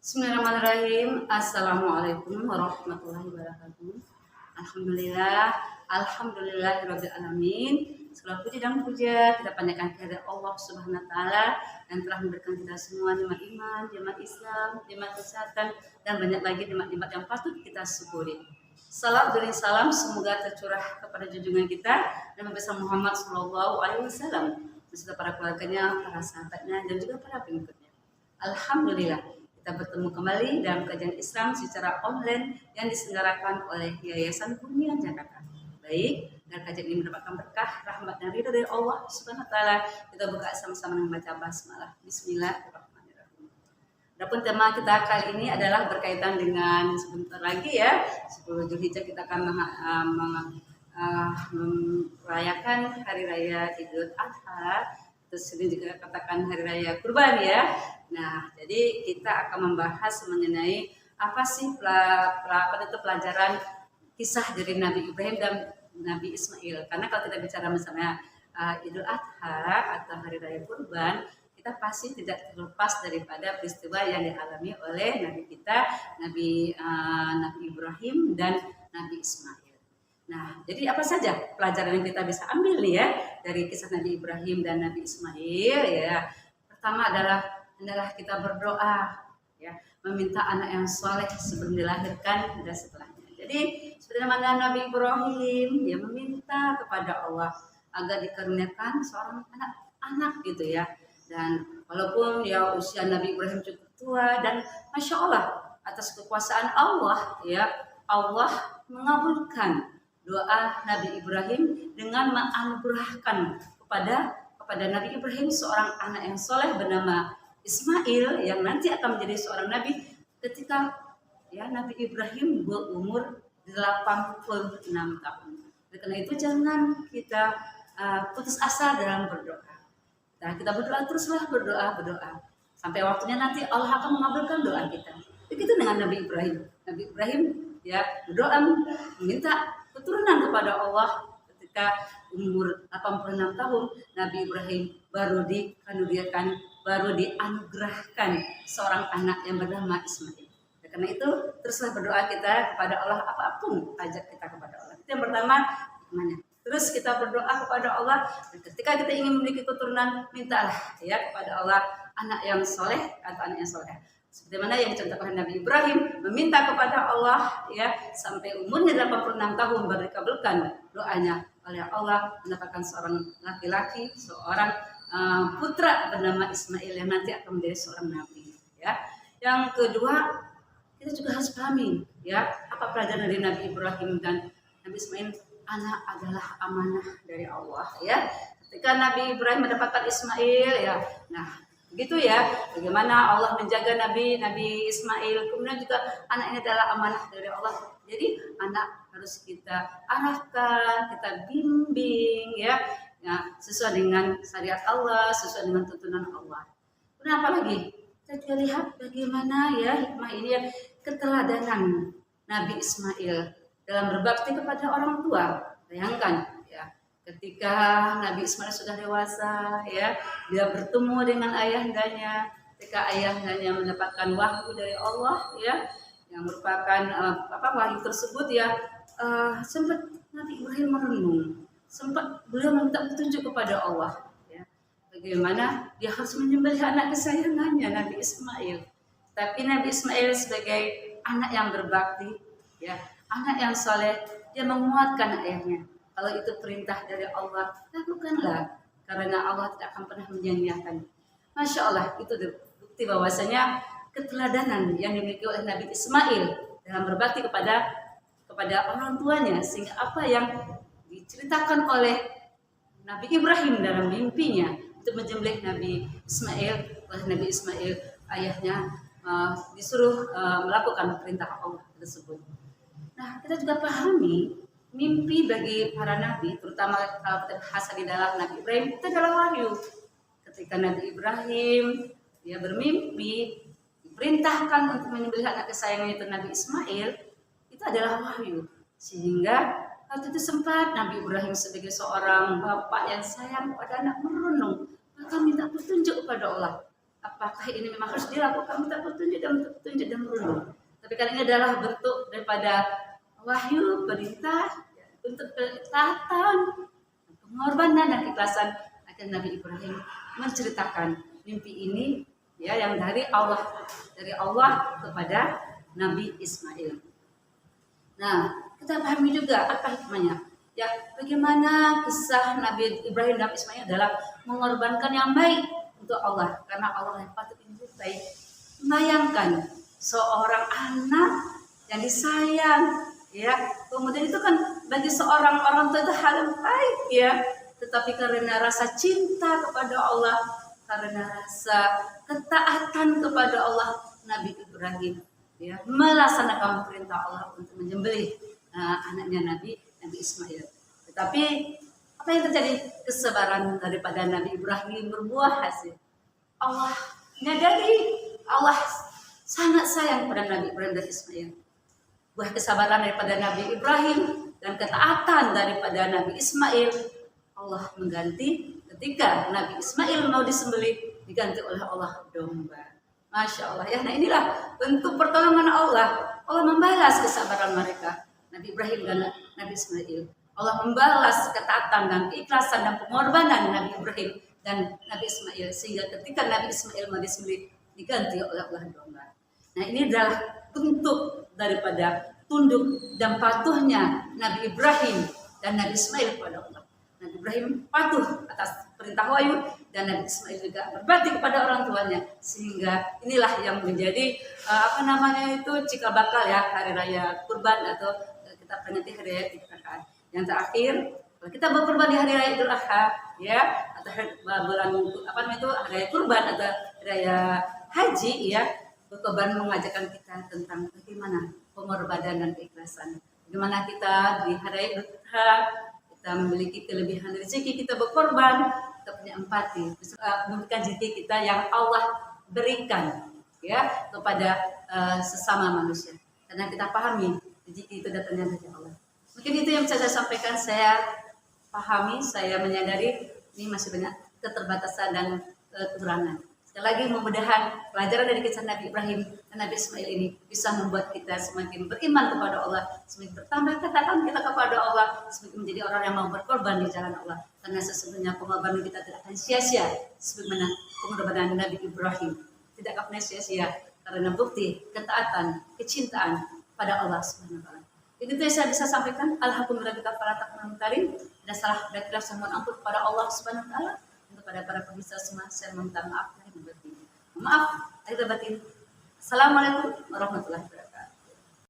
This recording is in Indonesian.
Bismillahirrahmanirrahim. Assalamualaikum warahmatullahi wabarakatuh. Alhamdulillahirabbil alamin. Segala puji dan puja kita panjatkan kehadirat Allah Subhanahu wa taala yang telah memberikan kita semua nikmat iman, nikmat Islam, nikmat kesehatan dan banyak lagi nikmat-nikmat yang patut kita syukuri. Salam demi salam semoga tercurah kepada junjungan kita Nabi besar Muhammad sallallahu alaihi wasallam beserta para keluarganya, para sahabatnya dan juga para pengikutnya. Alhamdulillah kita bertemu kembali dalam kajian Islam secara online yang diselenggarakan oleh Yayasan Kurnia Jakarta. Baik, dan kajian ini mendapatkan berkah, rahmat dan ridha dari Allah Subhanahu wa taala. Kita buka sama-sama dengan baca basmalah. Bismillahirrahmanirrahim. Adapun tema kita kali ini adalah berkaitan dengan sebentar lagi ya, 10 Zulhijjah kita akan merayakan hari raya Idul Adha. Terus ini juga katakan hari raya kurban ya. Nah, jadi kita akan membahas mengenai apa sih pelajaran kisah dari Nabi Ibrahim dan Nabi Ismail. Karena kalau kita bicara misalnya Idul Adha atau hari raya kurban, kita pasti tidak terlepas daripada peristiwa yang dialami oleh Nabi kita, Nabi Ibrahim dan Nabi Ismail. Nah, jadi apa saja pelajaran yang kita bisa ambil nih ya dari kisah Nabi Ibrahim dan Nabi Ismail ya. Pertama adalah kita berdoa ya, meminta anak yang soleh sebelum dilahirkan dan setelahnya. Jadi seperti mana Nabi Ibrahim ya meminta kepada Allah agar dikaruniakan seorang anak gitu ya. Dan walaupun ya usia Nabi Ibrahim cukup tua dan Masya Allah atas kekuasaan Allah ya, Allah mengabulkan doa Nabi Ibrahim dengan menganugerahkan kepada Nabi Ibrahim seorang anak yang soleh bernama Ismail yang nanti akan menjadi seorang nabi ketika ya Nabi Ibrahim berumur 86 tahun. Karena itu jangan kita putus asa dalam berdoa. Nah, kita teruslah berdoa sampai waktunya nanti Allah akan mengabulkan doa kita. Begitu dengan Nabi Ibrahim. Nabi Ibrahim ya berdoa meminta keturunan kepada Allah ketika umur 86 tahun. Nabi Ibrahim baru dianugerahkan seorang anak yang bernama Ismail. Karena itu teruslah berdoa kita kepada Allah apapun ajak kita kepada Allah. Itu yang pertama, gimana? Terus kita berdoa kepada Allah dan ketika kita ingin memiliki keturunan, mintalah ya kepada Allah anak yang soleh atau anak yang soleh. Seperti mana yang dicontohkan Nabi Ibrahim meminta kepada Allah ya sampai umurnya 86 tahun baru dikabulkan doanya oleh Allah mendapatkan seorang laki-laki, seorang putra bernama Ismail yang nanti akan menjadi seorang nabi ya. Yang kedua, kita juga harus pahami ya apa pelajaran dari Nabi Ibrahim dan Nabi Ismail. Anak adalah amanah dari Allah ya. Ketika Nabi Ibrahim mendapatkan Ismail ya, nah begitu ya, bagaimana Allah menjaga Nabi Ismail. Kemudian juga anak ini adalah amanah dari Allah. Jadi anak harus kita arahkan, kita bimbing ya, sesuai dengan syariat Allah, sesuai dengan tuntunan Allah. Kenapa lagi? Kita juga lihat bagaimana ya hikmah ini ya, keteladanan Nabi Ismail dalam berbakti kepada orang tua. Bayangkan ya, ketika Nabi Ismail sudah dewasa ya, dia bertemu dengan ayahandanya. Ketika ayahandanya mendapatkan wahyu dari Allah ya, yang merupakan wahyu tersebut ya, sempat Nabi Ibrahim merenung, sempat beliau meminta petunjuk kepada Allah ya, bagaimana dia harus menyembelih anak kesayangannya Nabi Ismail. Tapi Nabi Ismail sebagai anak yang berbakti ya, anak yang soleh, dia menguatkan ayahnya. Kalau itu perintah dari Allah, lakukanlah. Karena Allah tidak akan pernah menyia-nyiakan. Masya Allah, itu bukti bahwasanya keteladanan yang dimiliki oleh Nabi Ismail dalam berbakti kepada orang tuanya. Sehingga apa yang diceritakan oleh Nabi Ibrahim dalam mimpinya untuk menyembelih Nabi Ismail, oleh Nabi Ismail ayahnya disuruh melakukan perintah Allah tersebut. Nah, kita juga pahami mimpi bagi para nabi, terutama kalau kita bahas di dalam Nabi Ibrahim, itu adalah wahyu. Ketika Nabi Ibrahim dia bermimpi, diperintahkan untuk menyembelih anak kesayangannya itu Nabi Ismail, itu adalah wahyu. Sehingga waktu itu sempat Nabi Ibrahim sebagai seorang bapak yang sayang pada anak merenung, maka minta petunjuk kepada Allah. apakah ini memang harus dilakukan, minta petunjuk dan berunding. Tapi kali ini adalah bentuk daripada wahyu, perintah untuk ketaatan, pengorbanan dan keikhlasan. Akhirnya Nabi Ibrahim menceritakan mimpi ini ya yang dari Allah kepada Nabi Ismail. Nah, kita pahami juga apa hikmahnya. Ya, bagaimana kisah Nabi Ibrahim dan Ismail adalah mengorbankan yang baik untuk Allah, karena Allah yang patut dicintai. Bayangkan seorang anak yang disayang, ya, kemudian itu kan bagi seorang orang tua itu hal yang baik, ya. Tetapi karena rasa cinta kepada Allah, karena rasa ketaatan kepada Allah, Nabi Ibrahim ya melaksanakan perintah Allah untuk menyembelih anaknya Nabi Ismail. Tetapi apa yang terjadi? Kesabaran daripada Nabi Ibrahim berbuah hasil. Allah menyadari, Allah sangat sayang pada Nabi Ibrahim dan Ismail. Buah kesabaran daripada Nabi Ibrahim dan ketaatan daripada Nabi Ismail, Allah mengganti ketika Nabi Ismail mau disembelih, diganti oleh Allah domba. Masya Allah ya. Nah inilah bentuk pertolongan Allah. Allah membalas kesabaran mereka, Nabi Ibrahim dan Nabi Ismail. Allah membalas ketaatan dan keikhlasan dan pengorbanan Nabi Ibrahim dan Nabi Ismail, sehingga ketika Nabi Ismail mau disembelih diganti oleh Allah domba. Nah ini adalah bentuk daripada tunduk dan patuhnya Nabi Ibrahim dan Nabi Ismail kepada Allah. Nabi Ibrahim patuh atas perintah wahyu dan Nabi Ismail juga berbakti kepada orang tuanya, sehingga inilah yang menjadi cikal bakal ya hari raya Kurban atau kita peringati hari raya Idul Adha. Yang terakhir, kalau kita berkurban di hari raya Idul Adha ya atau bulan hari raya Kurban atau hari raya Haji ya, berkorban mengajarkan kita tentang bagaimana pengorbanan dan keikhlasan. Bagaimana kita di hari raya Idul Adha kita memiliki kelebihan rezeki, kita berkorban, kita punya empati, memberikan rezeki kita yang Allah berikan ya kepada sesama manusia. Karena kita pahami rezeki itu datangnya dari Allah. Mungkin itu yang bisa saya sampaikan. Saya pahami, saya menyadari ini masih banyak keterbatasan dan kekurangan. Sekali lagi mudah-mudahan pelajaran dari kisah Nabi Ibrahim dan Nabi Ismail ini bisa membuat kita semakin beriman kepada Allah, semakin bertambah ketaatan kita kepada Allah, semakin menjadi orang yang mau berkorban di jalan Allah. Karena sesungguhnya pengorbanan kita tidak akan sia-sia sebagaimana pengorbanan Nabi Ibrahim tidak akan sia-sia karena bukti ketaatan, kecintaan pada Allah Subhanahu wa taala. Itu yang saya bisa sampaikan. Alhamdulillah kita para takmir karim. Ada salah dan khilaf saya mohon ampun kepada Allah Subhanahu wa taala. Untuk para pemirsa semua saya meminta maaf lahir dan batin. Maaf lahir dan batin. Assalamualaikum warahmatullahi wabarakatuh.